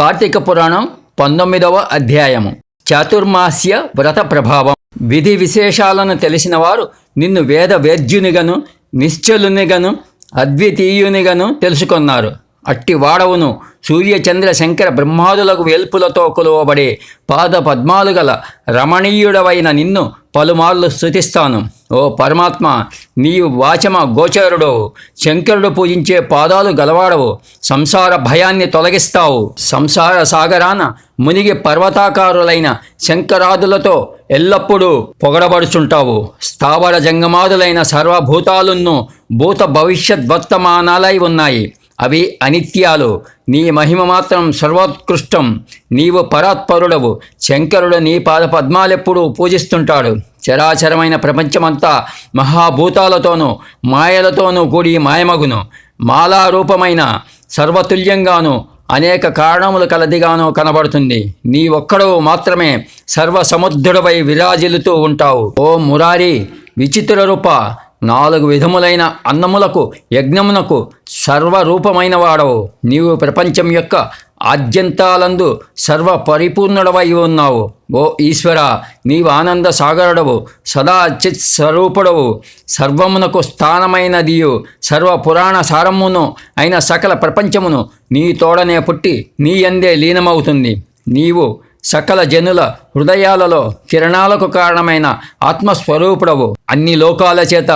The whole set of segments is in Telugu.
కార్తీక పురాణం 19వ అధ్యాయము. చాతుర్మాస్య వ్రత ప్రభావం. విధి విశేషాలను తెలిసిన వారు నిన్ను వేద వేద్యునిగను నిశ్చలునిగను అద్వితీయునిగను తెలుసుకున్నారు. అట్టి వాడవును సూర్యచంద్ర శంకర బ్రహ్మాదులకు వేల్పులతో కొలువబడే పాద పద్మాలు గల రమణీయుడవైన నిన్ను పలుమార్లు స్తుతిస్తాను. ఓ పరమాత్మ, నీవు వాచమ గోచరుడవు, శంకరుడు పూజించే పాదాలు గలవాడవు, సంసార భయాన్ని తొలగిస్తావు. సంసార సాగరాన మునిగి పర్వతాకారులైన శంకరాదులతో ఎల్లప్పుడూ పొగడబడుచుంటావు. స్థావర జంగమాదులైన సర్వభూతాలున్ను భూత భవిష్యత్ వర్తమానాలై ఉన్నాయి. అవి అనిత్యాలు. నీ మహిమ మాత్రం సర్వోత్కృష్టం. నీవు పరాత్పరుడవు. శంకరుడు నీ పాద పద్మాలెప్పుడూ పూజిస్తుంటాడు. చరాచరమైన ప్రపంచమంతా మహాభూతాలతోనూ మాయలతోనూ కూడి మాయమగును. మాలారూపమైన సర్వతుల్యంగాను అనేక కారణములు కలదిగాను కనబడుతుంది. నీ ఒక్కడవు మాత్రమే సర్వసముద్రుడవై విరాజిల్లుతూ ఉంటావు. ఓ మురారి, విచిత్ర రూప, 4 విధములైన అన్నములకు యజ్ఞమునకు సర్వరూపమైన వాడవు. నీవు ప్రపంచం యొక్క ఆద్యంతాలందు సర్వ పరిపూర్ణుడవై ఉన్నావు. ఓ ఈశ్వర, నీవు ఆనంద సాగరుడవు, సదా చిత్ స్వరూపుడవు. సర్వమునకు స్థానమైనదియు సర్వ పురాణ సారమును అయిన సకల ప్రపంచమును నీ తోడనే పుట్టి నీ యందే లీనమవుతుంది. నీవు సకల జనుల హృదయాలలో కిరణాలకు కారణమైన ఆత్మస్వరూపుడవు. అన్ని లోకాల చేత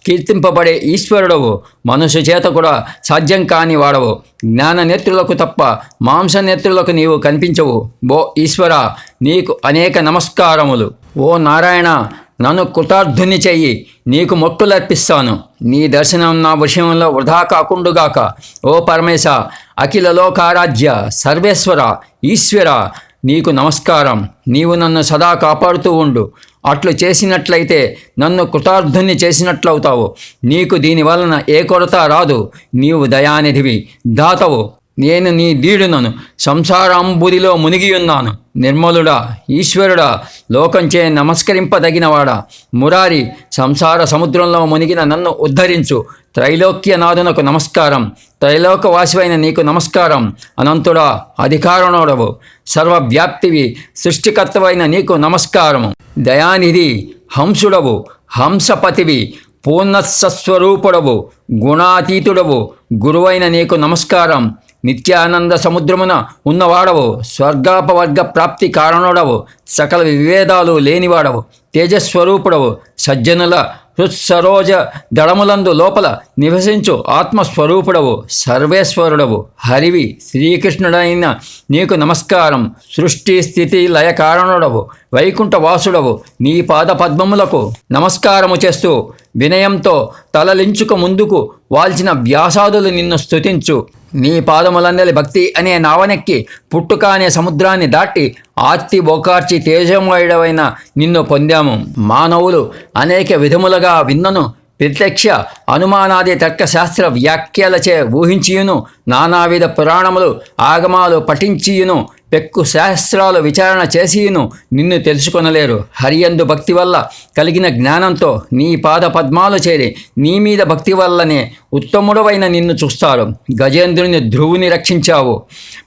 కీర్తింపబడే ఈశ్వరుడవు. మనుషు చేత కూడా సాధ్యం కాని వాడవు. జ్ఞాన నేత్రులకు తప్ప మాంస నేత్రులకు నీవు కనిపించవు. ఓ ఈశ్వర, నీకు అనేక నమస్కారములు. ఓ నారాయణ, నన్ను కృతార్థుని చెయ్యి, నీకు మొక్కులర్పిస్తాను. నీ దర్శనం నా విషయంలో వృధా కాకుండుగాక. ఓ పరమేశ, అఖిల లోకారాధ్య సర్వేశ్వర ఈశ్వర, నీకు నమస్కారం. నీవు నన్ను సదా కాపాడుతూ ఉండు. అట్లు చేసినట్లయితే నన్ను కృతార్థుని చేసినట్లవుతావు. నీకు దీనివలన ఏ కొరత రాదు. నీవు దయానిధివి, దాతవు. నేను నీ దీడునను, సంసారాంబుదిలో మునిగియున్నాను. నిర్మలుడా, ఈశ్వరుడా, లోకంచే నమస్కరింపదగినవాడా, మురారి, సంసార సముద్రంలో మునిగిన నన్ను ఉద్ధరించు. త్రైలోక్యనాథునకు నమస్కారం. త్రైలోకవాసివైన నీకు నమస్కారం. అనంతుడా, అధికారణుడవు, సర్వవ్యాప్తివి, సృష్టికర్తవైన నీకు నమస్కారము. దయానిధి, హంసుడవు, హంసపతివి, పూర్ణస్వరూపుడవు, గుణాతీతుడవు, గురువైన నీకు నమస్కారం. నిత్యానంద సముద్రమున ఉన్నవాడవు, స్వర్గాపవర్గ ప్రాప్తి కారణుడవు, సకల వివేదాలు లేనివాడవు, తేజస్వరూపుడవు, సజ్జనుల హృత్సరోజ దళములందు లోపల నివసించు ఆత్మస్వరూపుడవు, సర్వేశ్వరుడవు, హరివి, శ్రీకృష్ణుడైన నీకు నమస్కారం. సృష్టి స్థితి లయ కారణుడవు, వైకుంఠవాసుడవు, నీ పాద పద్మములకు నమస్కారము చేస్తూ వినయంతో తలలించుక ముందుకు వాల్చిన వ్యాసాదులు నిన్ను స్తుతించు. నీ పాదములందలి భక్తి అనే నావనెక్కి పుట్టుక అనే సముద్రాన్ని దాటి ఆర్తి బొకార్చి తేజమయుడవైన నిన్ను పొందాము. మానవులు అనేక విధములుగా విన్నను, ప్రత్యక్ష అనుమానాది తర్కశాస్త్ర వ్యాఖ్యలచే ఊహించియును, నానావిధ పురాణములు ఆగమాలు పఠించియును, పెక్కు శాస్త్రాలు విచారణ చేసియును నిన్ను తెలుసుకొనలేరు. హరియందు భక్తి వల్ల కలిగిన జ్ఞానంతో నీ పాద పద్మాలు చేరి నీ మీద భక్తి వల్లనే ఉత్తముడవైన నిన్ను చూస్తారు. గజేంద్రుని ధ్రువుని రక్షించావు,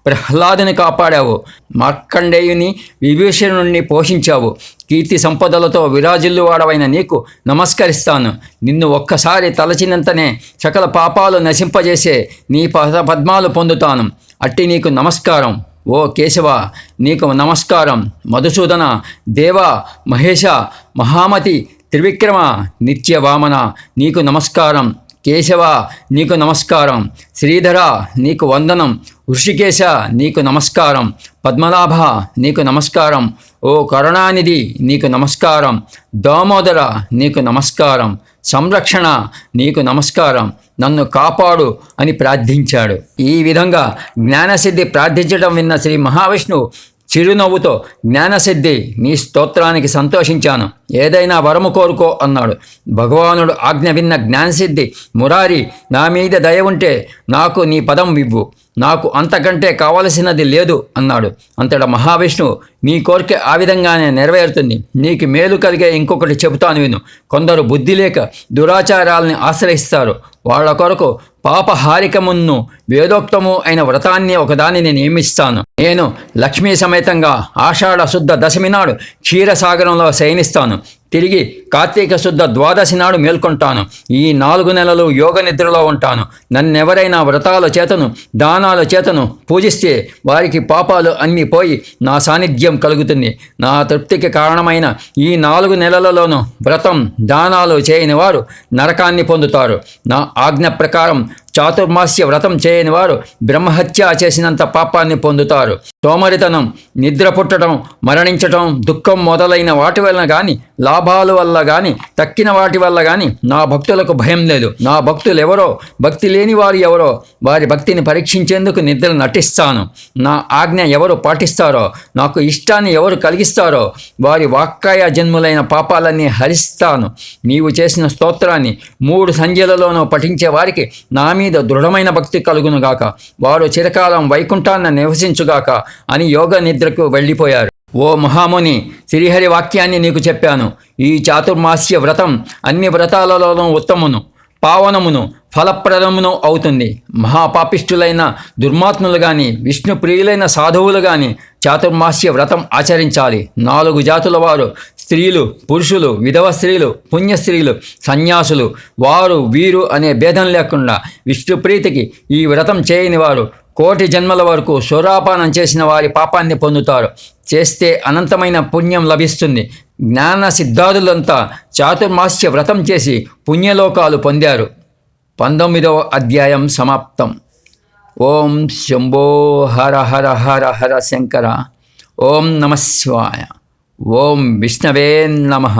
ప్రహ్లాదుని కాపాడావు, మార్కండేయుని విభీషణుణ్ణి పోషించావు. కీర్తి సంపదలతో విరాజిల్లువాడవైన నీకు నమస్కరిస్తాను. నిన్ను ఒక్కసారి తలచినంతనే సకల పాపాలు నశింపజేసే నీ పాద పద్మాలు పొందుతాను. అట్టి నీకు నమస్కారం. ఓ కేశవ, నీకు నమస్కారం. మధుసూదన, దేవ, మహేష, మహామతి, త్రివిక్రమ, నిత్యవామన, నీకు నమస్కారం. కేశవ, నీకు నమస్కారం. శ్రీధర, నీకు వందనం. ఋషికేశ, నీకు నమస్కారం. పద్మనాభ, నీకు నమస్కారం. ఓ కరుణానిధి, నీకు నమస్కారం. దామోదర, నీకు నమస్కారం. సంరక్షణ, నీకు నమస్కారం. నన్ను కాపాడు అని ప్రార్థించాడు. ఈ విధంగా జ్ఞానసిద్ధి ప్రార్థించడం విన్న శ్రీ మహావిష్ణువు చిరునవ్వుతో, జ్ఞానసిద్ధి, నీ స్తోత్రానికి సంతోషించాను, ఏదైనా వరము కోరుకో అన్నాడు. భగవానుడు ఆజ్ఞ విన్న జ్ఞానసిద్ధి, మురారి, నా మీద దయ ఉంటే నాకు నీ పదం ఇవ్వు. నాకు అంతకంటే కావలసినది లేదు అన్నాడు. అంతటా మహావిష్ణువు, నీ కోరిక ఆ విధంగానే నెరవేరుతుంది. నీకు మేలు కలిగే ఇంకొకటి చెబుతాను విను. కొందరు బుద్ధి లేక దురాచారాలని ఆశ్రయిస్తారు. వాళ్ళ కొరకు పాపహారికమును వేదోక్తము అయిన వ్రతాన్ని ఒకదానిని నియమిస్తాను. నేను లక్ష్మీ సమేతంగా ఆషాఢ శుద్ధ దశమి నాడు క్షీరసాగరంలో శయనిస్తాను. తిరిగి కార్తీక శుద్ధ ద్వాదశి నాడు మేల్కొంటాను. ఈ 4 నెలలు యోగ నిద్రలో ఉంటాను. నన్నెవరైనా వ్రతాల చేతను దానాల చేతను పూజిస్తే వారికి పాపాలు అన్నీ పోయి నా సాన్నిధ్యం కలుగుతుంది. నా తృప్తికి కారణమైన ఈ 4 నెలలలోనూ వ్రతం దానాలు చేయని వారు నరకాన్ని పొందుతారు. నా ఆజ్ఞ ప్రకారం చాతుర్మాస్య వ్రతం చేయని వారు బ్రహ్మహత్య చేసినంత పాపాన్ని పొందుతారు. సోమరితనం, నిద్ర పుట్టడం, మరణించటం, దుఃఖం మొదలైన వాటి వలన కానీ, లాభాల వల్ల కానీ, తక్కిన వాటి వల్ల కానీ నా భక్తులకు భయం లేదు. నా భక్తులు ఎవరో, భక్తి లేని వారు ఎవరో, వారి భక్తిని పరీక్షించేందుకు నిద్ర నటిస్తాను. నా ఆజ్ఞ ఎవరు పాటిస్తారో, నాకు ఇష్టాన్ని ఎవరు కలిగిస్తారో వారి వాక్కాయ జన్ములైన పాపాలన్నీ హరిస్తాను. నీవు చేసిన స్తోత్రాన్ని 3 సంధ్యలలోనూ పఠించే వారికి నా మీద దృఢమైన భక్తి కలుగునుగాక. వారు చిరకాలం వైకుంఠాన్న నివసించుగాక అని యోగ నిద్రకు వెళ్ళిపోయారు. ఓ మహాముని, శ్రీహరి వాక్యాన్ని నీకు చెప్పాను. ఈ చాతుర్మాస్య వ్రతం అన్ని వ్రతాలలోనూ ఉత్తమును, పావనమును, ఫలప్రదమును అవుతుంది. మహాపాపిష్టులైన దుర్మాత్ములు కానీ, విష్ణు ప్రియులైన సాధువులు కానీ చాతుర్మాస్య వ్రతం ఆచరించాలి. 4 జాతుల వారు, స్త్రీలు, పురుషులు, విధవ స్త్రీలు, పుణ్య స్త్రీలు, సన్యాసులు, వారు వీరు అనే భేదం లేకుండా విష్ణుప్రీతికి ఈ వ్రతం చేయని వారు 1,000,000 జన్మల వరకు సోరాపానం చేసిన వారి పాపాన్ని పొందుతారు. చేస్తే అనంతమైన పుణ్యం లభిస్తుంది. జ్ఞాన సిద్ధాదులంతా చాతుర్మాస్య వ్రతం చేసి పుణ్యలోకాలు పొందారు. 19వ అధ్యాయం సమాప్తం. ఓం శంభో హర హర హర హర శంకర. ఓం నమః శివాయ. ఓం విష్ణవే నమః.